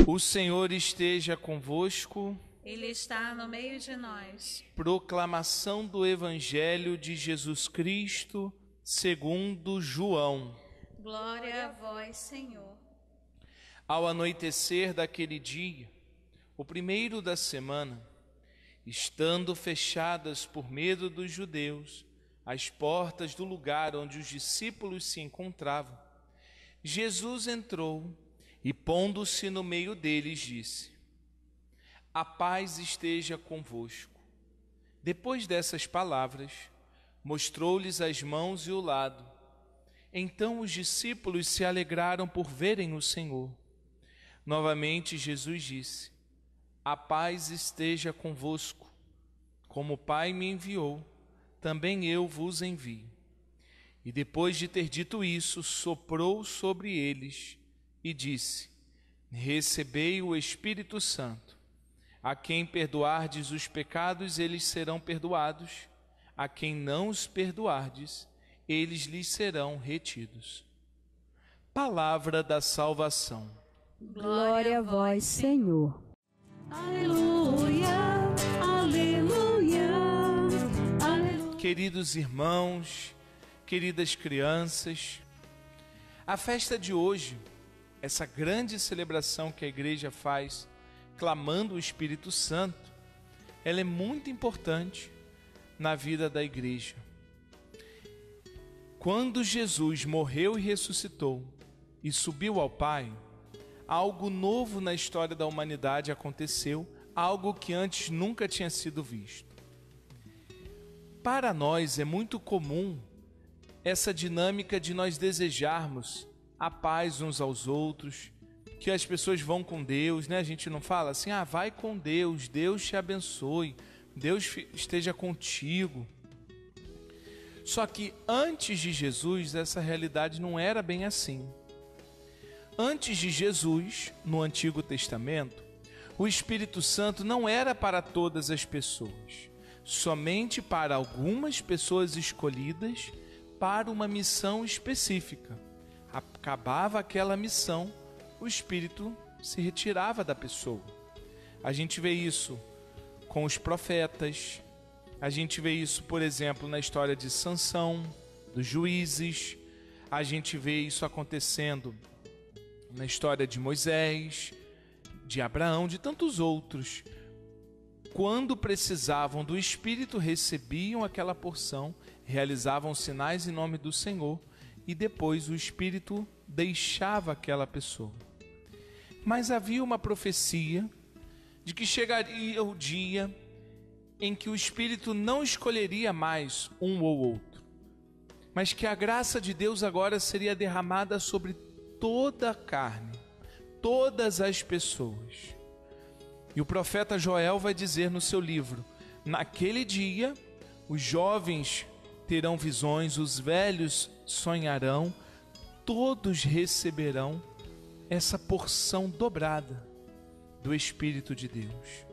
O Senhor esteja convosco. Ele está no meio de nós. Proclamação do Evangelho de Jesus Cristo, segundo João. Glória a vós, Senhor. Ao anoitecer daquele dia, o primeiro da semana, estando fechadas por medo dos judeus as portas do lugar onde os discípulos se encontravam, Jesus entrou e, pondo-se no meio deles, disse: A paz esteja convosco. Depois dessas palavras, mostrou-lhes as mãos e o lado. Então os discípulos se alegraram por verem o Senhor. Novamente Jesus disse: A paz esteja convosco. Como o Pai me enviou, também eu vos envio. E depois de ter dito isso, soprou sobre eles e disse: Recebei o Espírito Santo. A quem perdoardes os pecados, eles serão perdoados. A quem não os perdoardes, eles lhes serão retidos. Palavra da salvação. Glória a vós, Senhor. Aleluia, aleluia, aleluia. Queridos irmãos, queridas crianças, a festa de hoje, essa grande celebração que a igreja faz, clamando o Espírito Santo, ela é muito importante na vida da igreja. Quando Jesus morreu e ressuscitou e subiu ao Pai, algo novo na história da humanidade aconteceu, algo que antes nunca tinha sido visto. Para nós é muito comum essa dinâmica de nós desejarmos a paz uns aos outros, que as pessoas vão com Deus, né? A gente não fala assim, vai com Deus, Deus te abençoe, Deus esteja contigo. Só que antes de Jesus, essa realidade não era bem assim. Antes de Jesus, no Antigo Testamento, o Espírito Santo não era para todas as pessoas, somente para algumas pessoas escolhidas para uma missão específica. Acabava aquela missão, o Espírito se retirava da pessoa. A gente vê isso com os profetas, a gente vê isso, por exemplo, na história de Sansão, dos juízes, a gente vê isso acontecendo na história de Moisés, de Abraão, de tantos outros. Quando precisavam do Espírito, recebiam aquela porção, realizavam sinais em nome do Senhor e depois o Espírito deixava aquela pessoa. Mas havia uma profecia de que chegaria o dia em que o Espírito não escolheria mais um ou outro, mas que a graça de Deus agora seria derramada sobre toda a carne, todas as pessoas. E o profeta Joel vai dizer no seu livro: naquele dia os jovens terão visões, os velhos sonharão, todos receberão essa porção dobrada do Espírito de Deus.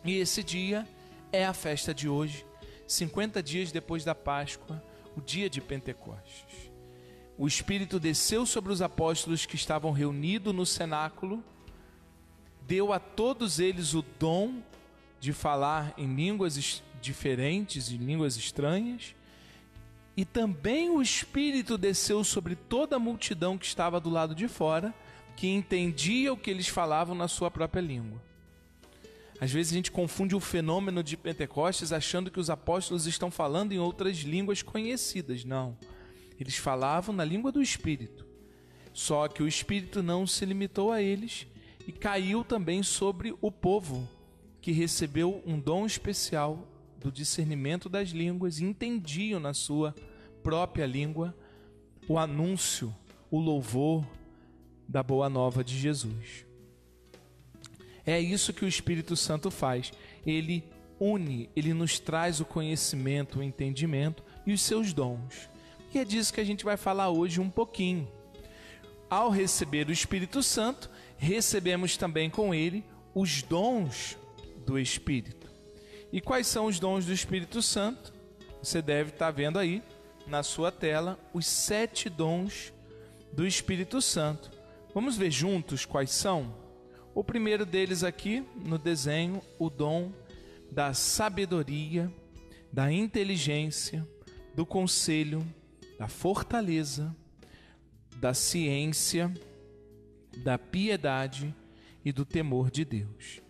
E esse dia é a festa de hoje, 50 dias depois da Páscoa, o dia de Pentecostes. O Espírito desceu sobre os apóstolos que estavam reunidos no cenáculo, deu a todos eles o dom de falar em línguas diferentes, em línguas estranhas, e também o Espírito desceu sobre toda a multidão que estava do lado de fora, que entendia o que eles falavam na sua própria língua. Às vezes a gente confunde o fenômeno de Pentecostes achando que os apóstolos estão falando em outras línguas conhecidas. Não, eles falavam na língua do Espírito. Só que o Espírito não se limitou a eles e caiu também sobre o povo, que recebeu um dom especial do discernimento das línguas e entendiam na sua própria língua o anúncio, o louvor da boa nova de Jesus. É isso que o Espírito Santo faz. Ele une, ele nos traz o conhecimento, o entendimento e os seus dons. E é disso que a gente vai falar hoje um pouquinho. Ao receber o Espírito Santo, recebemos também com ele os dons do Espírito. E quais são os dons do Espírito Santo? Você deve estar vendo aí na sua tela os 7 dons do Espírito Santo. Vamos ver juntos quais são? O primeiro deles aqui no desenho, o dom da sabedoria, da inteligência, do conselho, da fortaleza, da ciência, da piedade e do temor de Deus.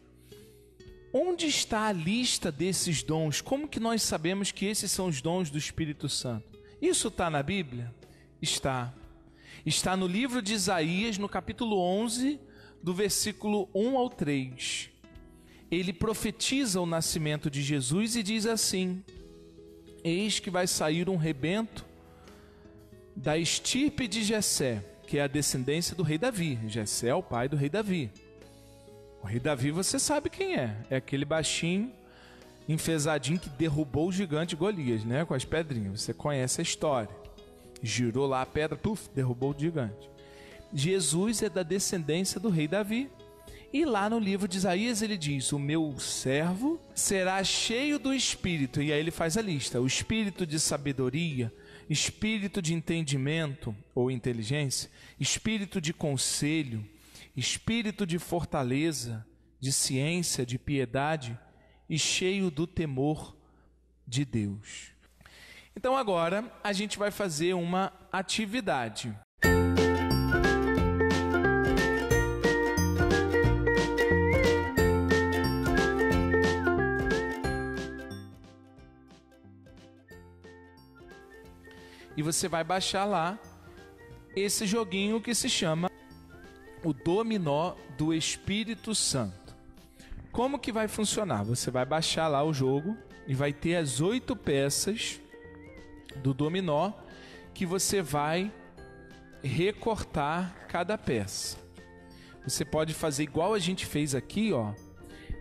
Onde está a lista desses dons? Como que nós sabemos que esses são os dons do Espírito Santo? Isso está na Bíblia? Está. Está no livro de Isaías, no capítulo 11, do versículo 1 ao 3. Ele profetiza o nascimento de Jesus e diz assim: eis que vai sair um rebento da estirpe de Jessé, que é a descendência do rei Davi. Jessé é o pai do rei Davi. O rei Davi você sabe quem é. É aquele baixinho, enfesadinho que derrubou o gigante Golias, né? Com as pedrinhas. Você conhece a história. Girou lá a pedra, puf, derrubou o gigante. Jesus é da descendência do rei Davi. E lá no livro de Isaías ele diz: o meu servo será cheio do Espírito. E aí ele faz a lista: o Espírito de sabedoria, Espírito de entendimento ou inteligência, Espírito de conselho, Espírito de fortaleza, de ciência, de piedade e cheio do temor de Deus. Então agora a gente vai fazer uma atividade. E você vai baixar lá esse joguinho que se chama o Dominó do Espírito Santo. Como que vai funcionar? Você vai baixar lá o jogo e vai ter as 8 peças do dominó que você vai recortar cada peça. Você pode fazer igual a gente fez aqui, ó,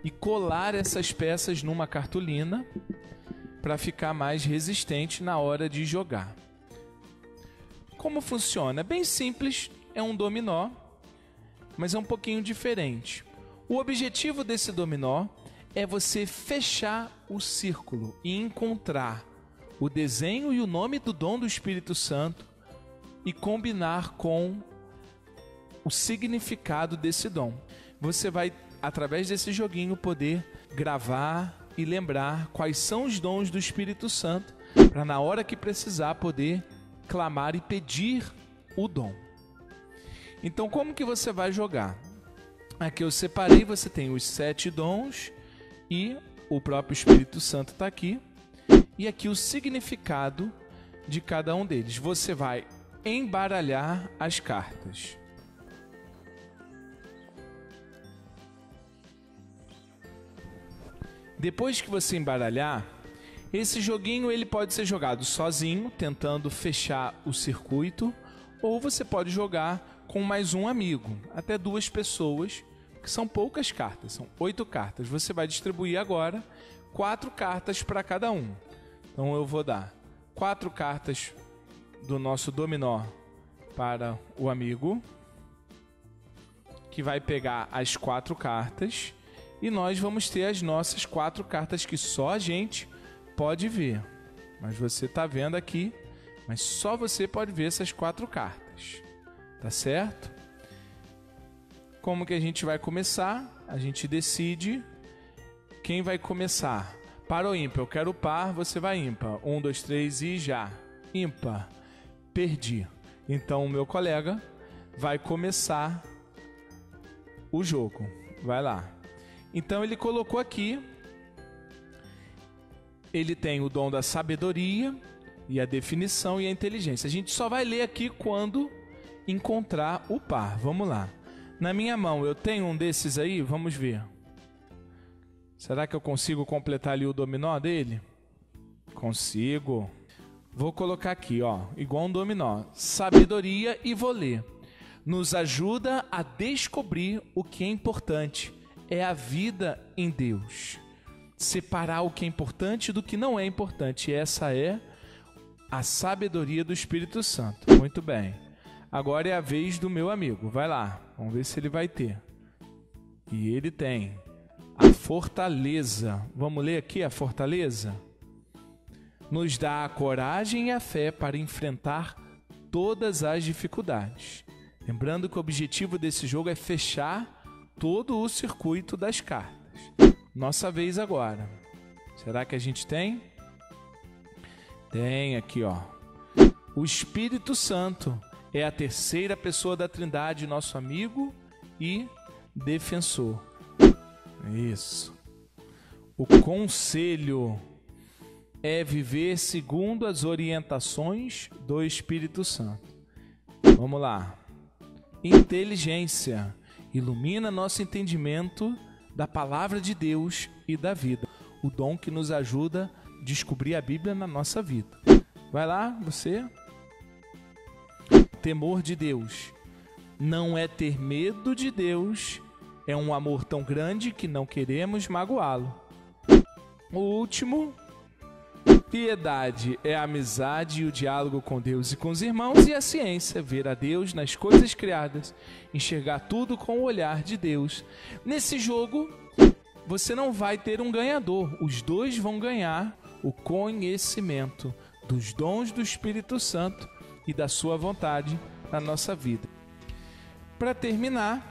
e colar essas peças numa cartolina para ficar mais resistente na hora de jogar. Como funciona? É bem simples, é um dominó, mas é um pouquinho diferente. O objetivo desse dominó é você fechar o círculo e encontrar o desenho e o nome do dom do Espírito Santo e combinar com o significado desse dom. Você vai, através desse joguinho, poder gravar e lembrar quais são os dons do Espírito Santo para, na hora que precisar, poder clamar e pedir o dom. Então, como que você vai jogar? Aqui eu separei, você tem os 7 dons e o próprio Espírito Santo está aqui. E aqui o significado de cada um deles. Você vai embaralhar as cartas. Depois que você embaralhar, esse joguinho ele pode ser jogado sozinho, tentando fechar o circuito, ou você pode jogar com mais um amigo, até 2 pessoas, que são poucas cartas, são 8 cartas. Você vai distribuir agora 4 cartas para cada um. Então eu vou dar 4 cartas do nosso dominó para o amigo, que vai pegar as 4 cartas, e nós vamos ter as nossas 4 cartas que só a gente pode ver, mas você está vendo aqui, mas só você pode ver essas 4 cartas, tá certo? Como que a gente vai começar? A gente decide quem vai começar. Par ou ímpar? Eu quero par, você vai ímpar. 1, 2, 3 e já. Ímpar. Perdi. Então o meu colega vai começar o jogo. Vai lá. Então ele colocou aqui. Ele tem o dom da sabedoria e a definição e a inteligência. A gente só vai ler aqui quando encontrar o par. Vamos lá. Na minha mão eu tenho um desses aí? Vamos ver. Será que eu consigo completar ali o dominó dele? Consigo. Vou colocar aqui, ó, igual um dominó. Sabedoria e vou ler. Nos ajuda a descobrir o que é importante. É a vida em Deus. Separar o que é importante do que não é importante. Essa é a sabedoria do Espírito Santo. Muito bem. Agora é a vez do meu amigo. Vai lá. Vamos ver se ele vai ter. E ele tem a fortaleza. Vamos ler aqui a fortaleza? Nos dá a coragem e a fé para enfrentar todas as dificuldades. Lembrando que o objetivo desse jogo é fechar todo o circuito das cartas. Nossa vez agora. Será que a gente tem? Tem aqui, ó. O Espírito Santo é a terceira pessoa da Trindade, nosso amigo e defensor. Isso. O conselho é viver segundo as orientações do Espírito Santo. Vamos lá. Inteligência ilumina nosso entendimento da palavra de Deus e da vida. O dom que nos ajuda a descobrir a Bíblia na nossa vida. Vai lá, você. Temor de Deus. Não é ter medo de Deus, é um amor tão grande que não queremos magoá-lo. O último, piedade é a amizade e o diálogo com Deus e com os irmãos, e a ciência, ver a Deus nas coisas criadas, enxergar tudo com o olhar de Deus. Nesse jogo, você não vai ter um ganhador, os dois vão ganhar o conhecimento dos dons do Espírito Santo e da sua vontade na nossa vida. Para terminar,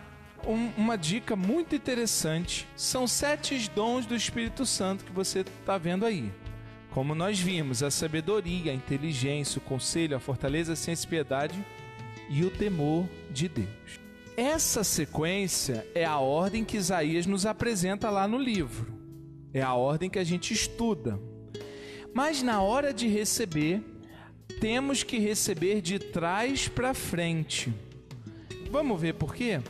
uma dica muito interessante, são 7 dons do Espírito Santo que você está vendo aí. Como nós vimos, a sabedoria, a inteligência, o conselho, a fortaleza, a ciência e piedade e o temor de Deus. Essa sequência é a ordem que Isaías nos apresenta lá no livro. É a ordem que a gente estuda. Mas na hora de receber, temos que receber de trás para frente. Vamos ver por quê?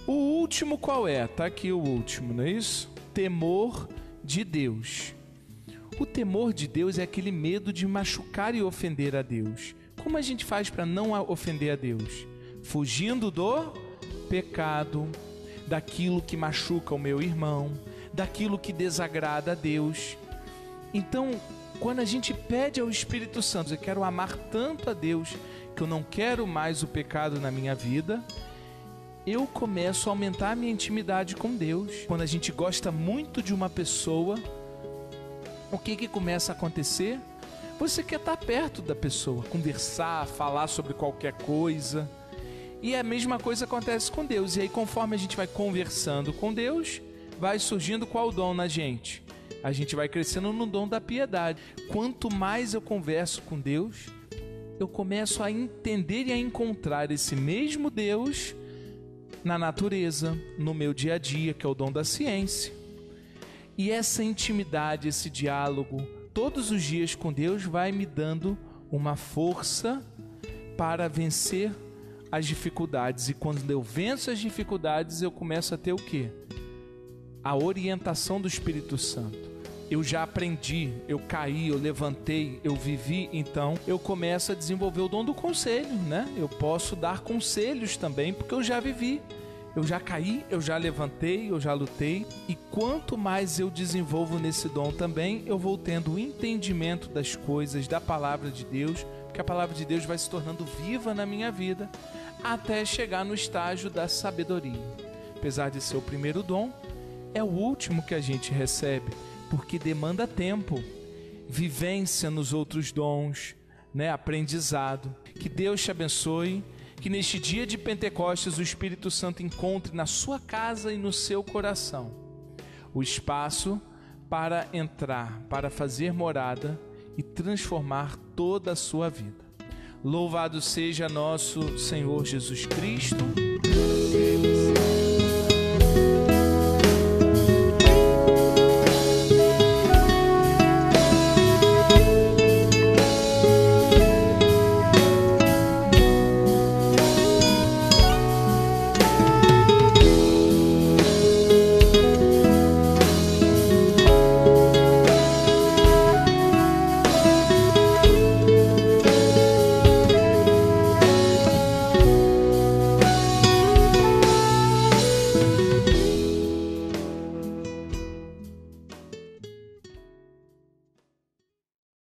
O último qual é? Tá aqui o último, não é isso? Temor de Deus. O temor de Deus é aquele medo de machucar e ofender a Deus. Como a gente faz para não ofender a Deus? Fugindo do pecado, daquilo que machuca o meu irmão, daquilo que desagrada a Deus. Então, quando a gente pede ao Espírito Santo, eu quero amar tanto a Deus que eu não quero mais o pecado na minha vida, eu começo a aumentar a minha intimidade com Deus. Quando a gente gosta muito de uma pessoa, o que começa a acontecer? Você quer estar perto da pessoa, conversar, falar sobre qualquer coisa. E a mesma coisa acontece com Deus. E aí, conforme a gente vai conversando com Deus, vai surgindo qual dom na gente? A gente vai crescendo no dom da piedade. Quanto mais eu converso com Deus, eu começo a entender e a encontrar esse mesmo Deus na natureza, no meu dia a dia, que é o dom da ciência. E essa intimidade, esse diálogo, todos os dias com Deus, vai me dando uma força para vencer as dificuldades. E quando eu venço as dificuldades, eu começo a ter o quê? A orientação do Espírito Santo. Eu já aprendi, eu caí, eu levantei, eu vivi, então eu começo a desenvolver o dom do conselho, né? Eu posso dar conselhos também, porque eu já vivi. Eu já caí, eu já levantei, eu já lutei. E quanto mais eu desenvolvo nesse dom também, eu vou tendo o entendimento das coisas, da palavra de Deus, porque a palavra de Deus vai se tornando viva na minha vida, até chegar no estágio da sabedoria. Apesar de ser o primeiro dom, é o último que a gente recebe, porque demanda tempo, vivência nos outros dons, né? Aprendizado. Que Deus te abençoe, que neste dia de Pentecostes o Espírito Santo encontre na sua casa e no seu coração o espaço para entrar, para fazer morada e transformar toda a sua vida. Louvado seja nosso Senhor Jesus Cristo.